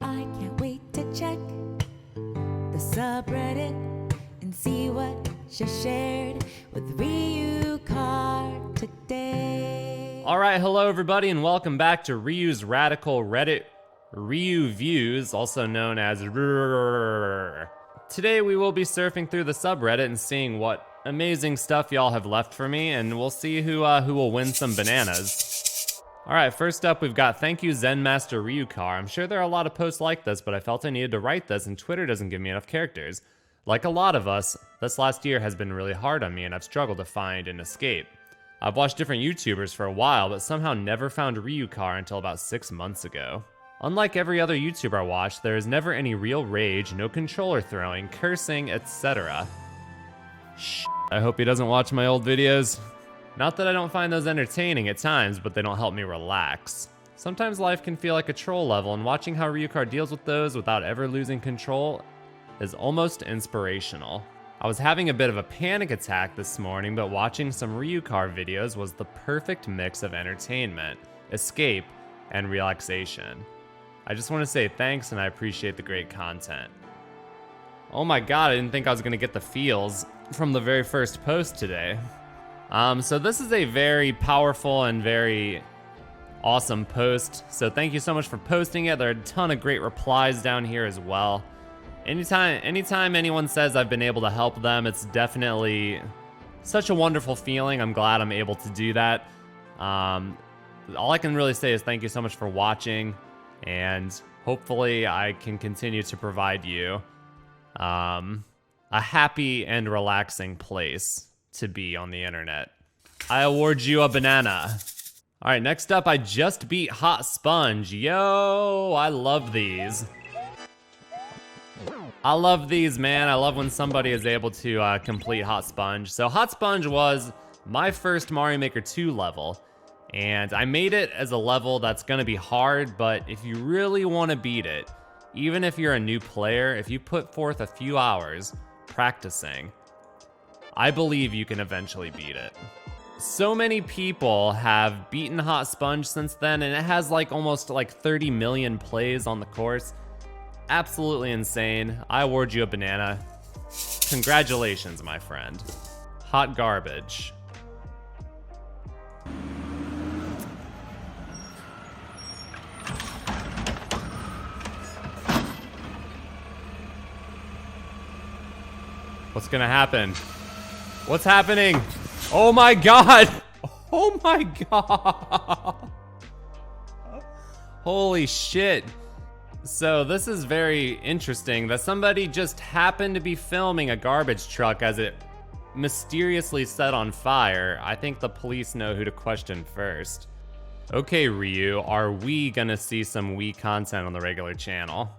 I can't wait to check the subreddit and see what she shared with Ryukar today. Alright, hello everybody and welcome back to Ryu's Radical Reddit Ryu Views, also known as RRRR. Today we will be surfing through the subreddit and seeing what amazing stuff y'all have left for me, and we'll see who will win some bananas. Alright, first up we've got thank you Zen Master Ryukar. I'm sure there are a lot of posts like this, but I felt I needed to write this and Twitter doesn't give me enough characters. Like a lot of us, this last year has been really hard on me and I've struggled to find an escape. I've watched different YouTubers for a while, but somehow never found Ryukar until about 6 months ago. Unlike every other YouTuber I watch, there is never any real rage, no controller throwing, cursing, etc. I hope he doesn't watch my old videos. Not that I don't find those entertaining at times, but they don't help me relax. Sometimes life can feel like a troll level, and watching how Ryukar deals with those without ever losing control is almost inspirational. I was having a bit of a panic attack this morning, but watching some Ryukar videos was the perfect mix of entertainment, escape, and relaxation. I just want to say thanks and I appreciate the great content. Oh my god, I didn't think I was going to get the feels from the very first post today. So this is a very powerful and very awesome post, so thank you so much for posting it. There are a ton of great replies down here as well. Anytime anyone says I've been able to help them, it's definitely such a wonderful feeling. I'm glad I'm able to do that. All I can really say is thank you so much for watching, and hopefully I can continue to provide you a happy and relaxing place to be on the internet. I award you a banana. All right, next up, I just beat Hot Sponge. Yo, I love these. I love these, man. I love when somebody is able to complete Hot Sponge. So Hot Sponge was my first Mario Maker 2 level, and I made it as a level that's gonna be hard, but if you really wanna beat it, even if you're a new player, if you put forth a few hours practicing, I believe you can eventually beat it. So many people have beaten Hot Sponge since then, and it has like almost like 30 million plays on the course. Absolutely insane. I award you a banana. Congratulations, my friend. Hot garbage. What's gonna happen? What's happening? Oh my god! Oh my god! Holy shit. So this is very interesting that somebody just happened to be filming a garbage truck as it mysteriously set on fire. I think the police know who to question first. Okay, Ryu, are we gonna see some Wii content on the regular channel?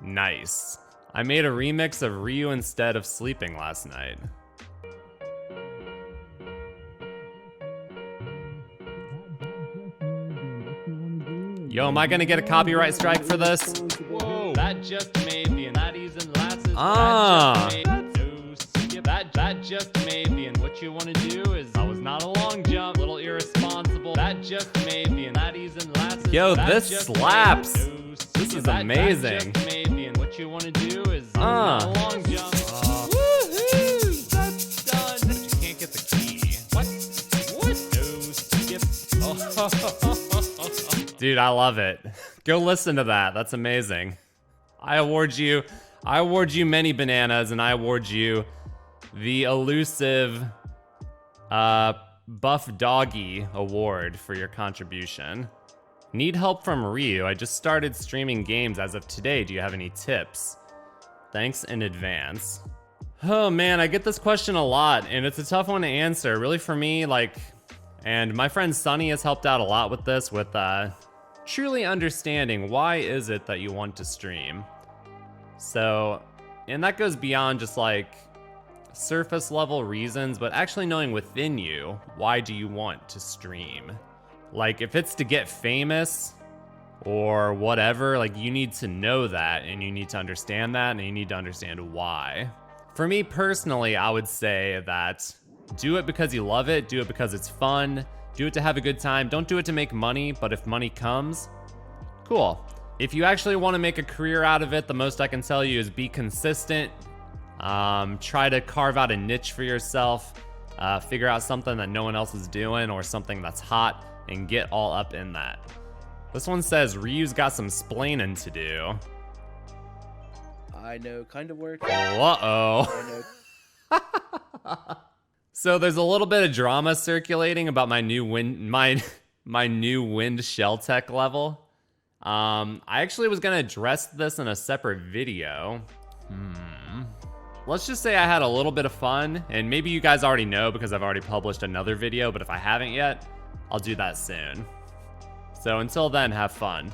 Nice. I made a remix of Ryu instead of sleeping last night. Yo, am I gonna get a copyright strike for this? Whoa, that just made the laddies and lasses. That just made the, and what you wanna do is, I was not a long jump, little irresponsible. That just made the laddies and lasses. Yo, this slaps. This is amazing. What you want to do is not a long jump. Woohoo! That's done. But you can't get the key. What? No skip. Oh. Dude, I love it. Go listen to that. That's amazing. I award you many bananas, and I award you the elusive Buff Doggy award for your contribution. Need help from Ryu. I just started streaming games as of today. Do you have any tips? Thanks in advance. Oh man, I get this question a lot and it's a tough one to answer. Really for me, and my friend Sunny has helped out a lot with this, with truly understanding why is it that you want to stream. So, and that goes beyond just like surface level reasons, but actually knowing within you, why do you want to stream? Like, if it's to get famous or whatever, like, you need to know that and you need to understand that and you need to understand why. For me personally, I would say that do it because you love it, do it because it's fun, Do it to have a good time. Don't do it to make money, but if money comes, cool. If you actually want to make a career out of it, the most I can tell you is be consistent. Try to carve out a niche for yourself. Figure out something that no one else is doing or something that's hot and get all up in that. This one says Ryu's got some splaining to do. I know kind of work. Uh-oh. I know. So there's a little bit of drama circulating about my new wind shell tech level. I actually was gonna address this in a separate video. Let's just say I had a little bit of fun, and maybe you guys already know because I've already published another video, but if I haven't yet, I'll do that soon. So until then, have fun.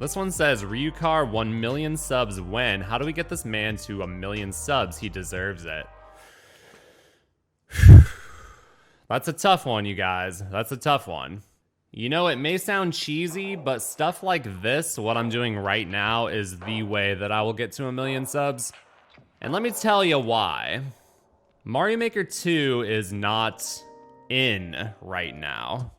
This one says, Ryukahr 1 million subs when? How do we get this man to 1 million subs? He deserves it. That's a tough one, you guys. That's a tough one. You know, it may sound cheesy, but stuff like this, what I'm doing right now, is the way that I will get to 1 million subs. And let me tell you why. Mario Maker 2 is not in right now.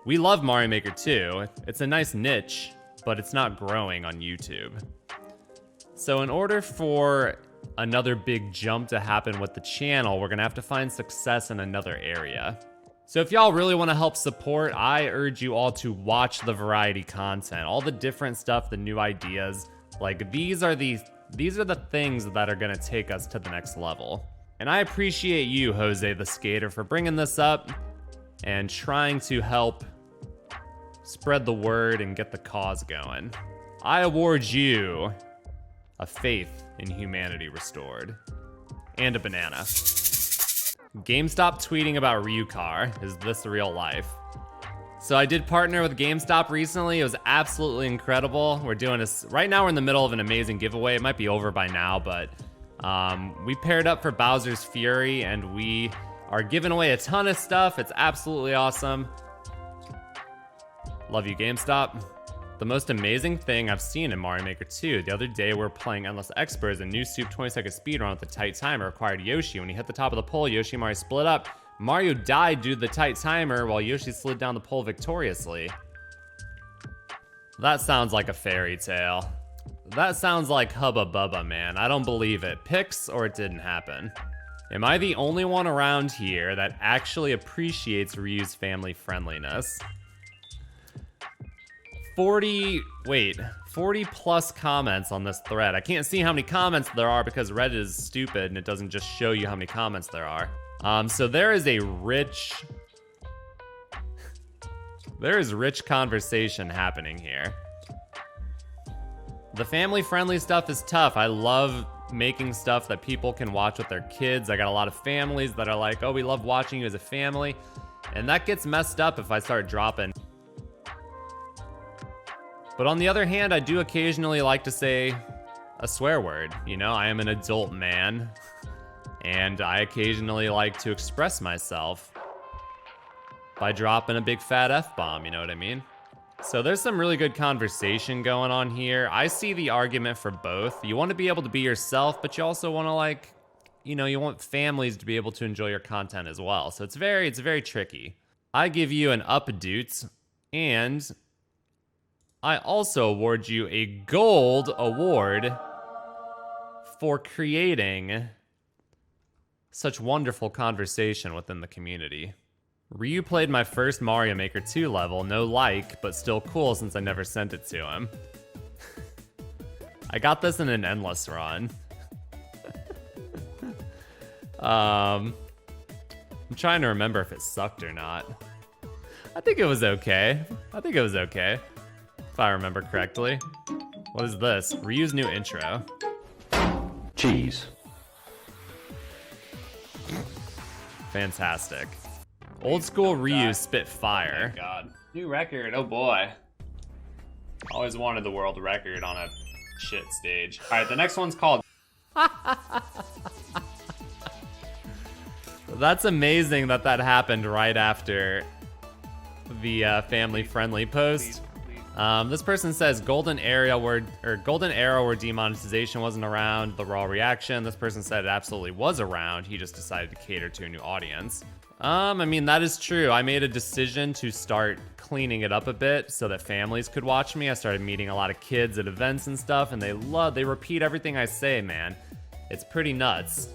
We love Mario Maker 2. It's a nice niche, but it's not growing on YouTube. So in order for another big jump to happen with the channel, we're gonna have to find success in another area. So if y'all really want to help support, I urge you all to watch the variety content, all the different stuff, the new ideas. Like these are the things that are gonna take us to the next level. And I appreciate you, Jose the Skater, for bringing this up and trying to help spread the word and get the cause going. I award you a faith in humanity restored and a banana. GameStop tweeting about Ryukahr. Is this real life? So I did partner with GameStop recently. It was absolutely incredible. We're doing this right now. We're in the middle of an amazing giveaway. It might be over by now, but we paired up for Bowser's Fury and we are giving away a ton of stuff. It's absolutely awesome. Love you, GameStop. The most amazing thing I've seen in Mario Maker 2. The other day we're playing Endless Experts, a new Soup 20-second speedrun with a tight timer required Yoshi. When he hit the top of the pole, Yoshi and Mario split up. Mario died due to the tight timer while Yoshi slid down the pole victoriously. That sounds like a fairy tale. That sounds like Hubba Bubba, man. I don't believe it. Pics or it didn't happen. Am I the only one around here that actually appreciates Ryu's family friendliness? 40 plus comments on this thread. I can't see how many comments there are because Reddit is stupid and it doesn't just show you how many comments there are. So there is rich conversation happening here. The family-friendly stuff is tough. I love making stuff that people can watch with their kids. I got a lot of families that are like, oh, we love watching you as a family. And that gets messed up if I start dropping. But on the other hand, I do occasionally like to say a swear word. You know, I am an adult man, and I occasionally like to express myself by dropping a big fat F-bomb, you know what I mean? So there's some really good conversation going on here. I see the argument for both. You want to be able to be yourself, but you also want to, like, you know, you want families to be able to enjoy your content as well. So it's very tricky. I give you an updoot, and I also award you a gold award for creating such wonderful conversation within the community. Ryu played my first Mario Maker 2 level, no like, but still cool since I never sent it to him. I got this in an endless run. I'm trying to remember if it sucked or not. I think it was okay. If I remember correctly. What is this? Ryu's new intro. Cheese. Fantastic. Old school Ryu spit fire. Oh my god. New record, oh boy. Always wanted the world record on a shit stage. Alright, the next one's called... That's amazing that happened right after the family-friendly post. This person says golden arrow where demonetization wasn't around, the raw reaction. This person said it absolutely was around. He just decided to cater to a new audience. I mean, that is true. I made a decision to start cleaning it up a bit so that families could watch me. I started meeting a lot of kids at events and stuff, and they repeat everything I say, man. It's pretty nuts.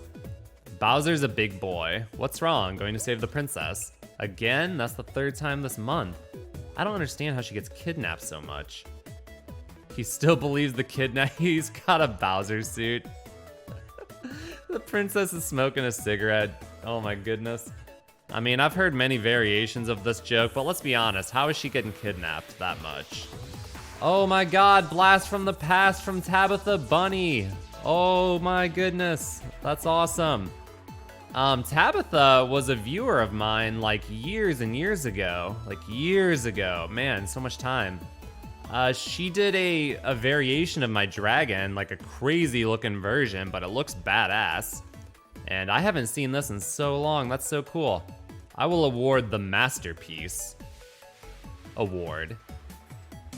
Bowser's a big boy. What's wrong? Going to save the princess. Again? That's the 3rd time this month. I don't understand how she gets kidnapped so much. He still believes the kidnap. He's got a Bowser suit. The princess is smoking a cigarette. Oh my goodness. I mean, I've heard many variations of this joke, but let's be honest. How is she getting kidnapped that much? Oh my god, blast from the past from Tabitha Bunny. Oh my goodness, that's awesome. Tabitha was a viewer of mine like years and years ago. Man, so much time. She did a variation of my dragon, like a crazy looking version, but it looks badass. And I haven't seen this in so long, that's so cool. I will award the Masterpiece Award.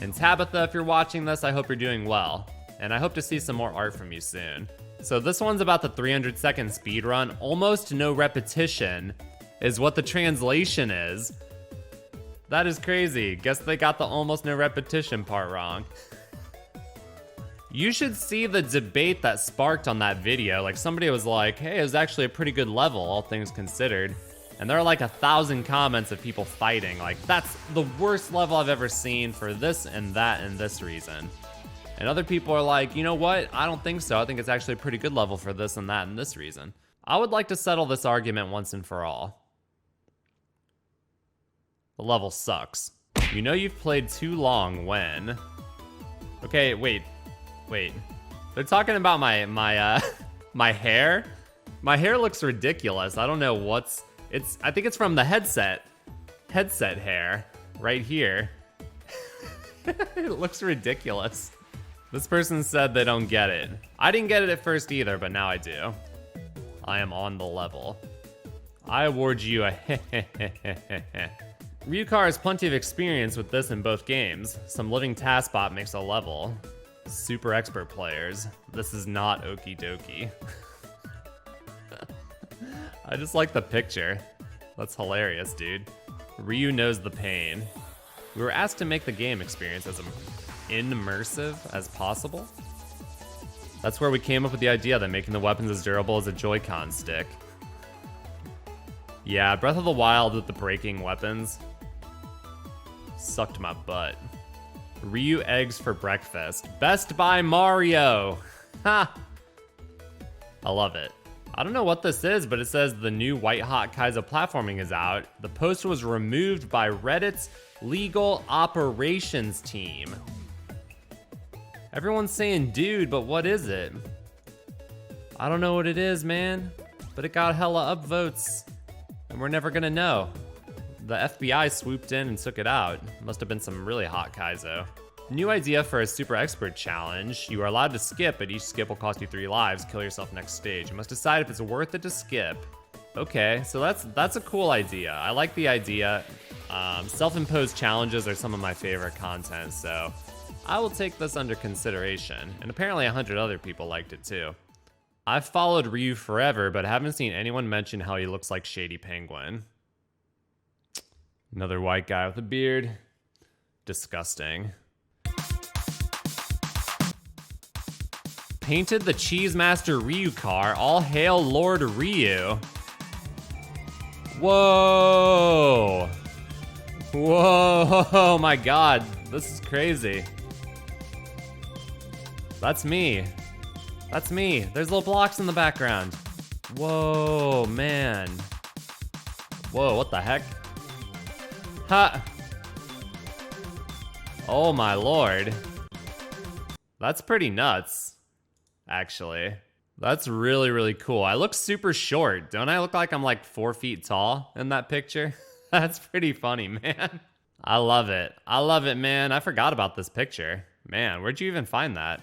And Tabitha, if you're watching this, I hope you're doing well. And I hope to see some more art from you soon. So this one's about the 300-second speedrun. Almost no repetition is what the translation is. That is crazy. Guess they got the almost no repetition part wrong. You should see the debate that sparked on that video. Like somebody was like, hey, it was actually a pretty good level, all things considered. And there are like 1,000 comments of people fighting. Like, that's the worst level I've ever seen for this and that and this reason. And other people are like, you know what? I don't think so. I think it's actually a pretty good level for this and that and this reason. I would like to settle this argument once and for all. The level sucks. You know you've played too long when... Okay, wait. They're talking about my my hair. My hair looks ridiculous. I don't know what's... I think it's from the headset hair right here. It looks ridiculous. This person said they don't get it. I didn't get it at first either, but now I do. I am on the level. I award you a Ryukar has plenty of experience with this in both games. Some living Taskbot makes a level. Super expert players. This is not okie dokie. I just like the picture. That's hilarious, dude. Ryu knows the pain. We were asked to make the game experience as immersive as possible. That's where we came up with the idea that making the weapons as durable as a Joy-Con stick. Yeah, Breath of the Wild with the breaking weapons sucked my butt. Ryu eggs for breakfast. Best by Mario. Ha! I love it. I don't know what this is, but it says the new White Hot Kaizo platforming is out. The post was removed by Reddit's legal operations team. Everyone's saying dude, but what is it? I don't know what it is, man, but it got hella upvotes, and we're never gonna know. The FBI swooped in and took it out. Must have been some really hot Kaizo. New idea for a super expert challenge. You are allowed to skip, but each skip will cost you 3 lives. Kill yourself next stage. You must decide if it's worth it to skip. Okay, so that's a cool idea. I like the idea. Self-imposed challenges are some of my favorite content, so I will take this under consideration. And apparently 100 other people liked it too. I've followed Ryu forever, but haven't seen anyone mention how he looks like Shady Penguin. Another white guy with a beard. Disgusting. Painted the Cheese Master Ryukahr. All hail Lord Ryu. Whoa. Whoa, oh my god. This is crazy. That's me. That's me. There's little blocks in the background. Whoa, man. Whoa, what the heck? Ha! Oh my lord. That's pretty nuts, actually. That's really, really cool. I look super short. Don't I look like I'm like 4 feet tall in that picture? That's pretty funny, man. I love it. I love it, man. I forgot about this picture. Man, where'd you even find that?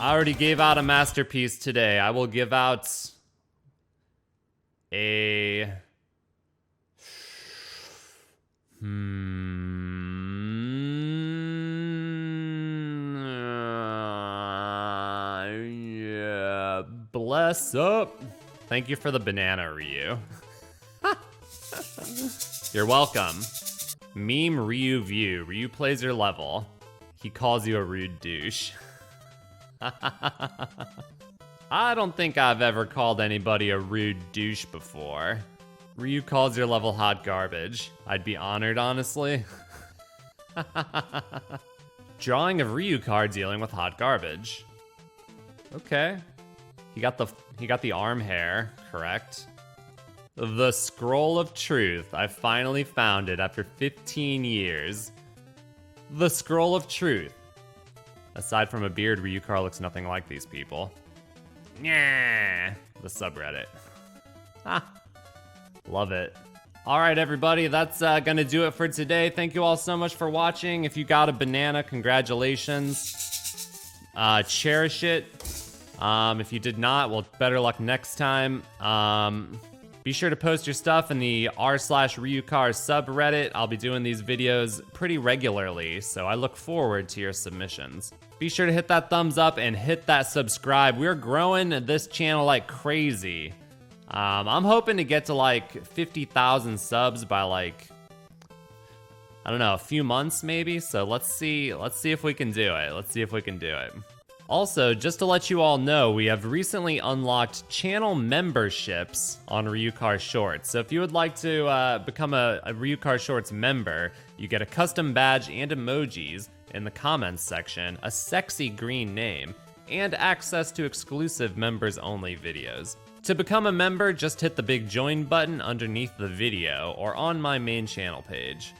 I already gave out a masterpiece today. I will give out a... yeah, bless up. Thank you for the banana, Ryu. You're welcome. Meme Ryu view. Ryu plays your level. He calls you a rude douche. I don't think I've ever called anybody a rude douche before. Ryu calls your level hot garbage. I'd be honored, honestly. Drawing of Ryukar dealing with hot garbage. Okay. He got the arm hair, correct? The Scroll of Truth. I finally found it after 15 years. The Scroll of Truth. Aside from a beard, Ryukar looks nothing like these people. Yeah, the subreddit. Love it. All right, everybody, that's gonna do it for today. Thank you all so much for watching. If you got a banana, congratulations. Cherish it. If you did not, well, better luck next time. Be sure to post your stuff in the r/Ryukahr subreddit. I'll be doing these videos pretty regularly, so I look forward to your submissions. Be sure to hit that thumbs up and hit that subscribe. We're growing this channel like crazy. I'm hoping to get to like 50,000 subs by like, I don't know, a few months maybe. So let's see if we can do it. Also, just to let you all know, we have recently unlocked channel memberships on Ryukahr Shorts. So if you would like to become a Ryukahr Shorts member, you get a custom badge and emojis in the comments section, a sexy green name, and access to exclusive members-only videos. To become a member, just hit the big join button underneath the video or on my main channel page.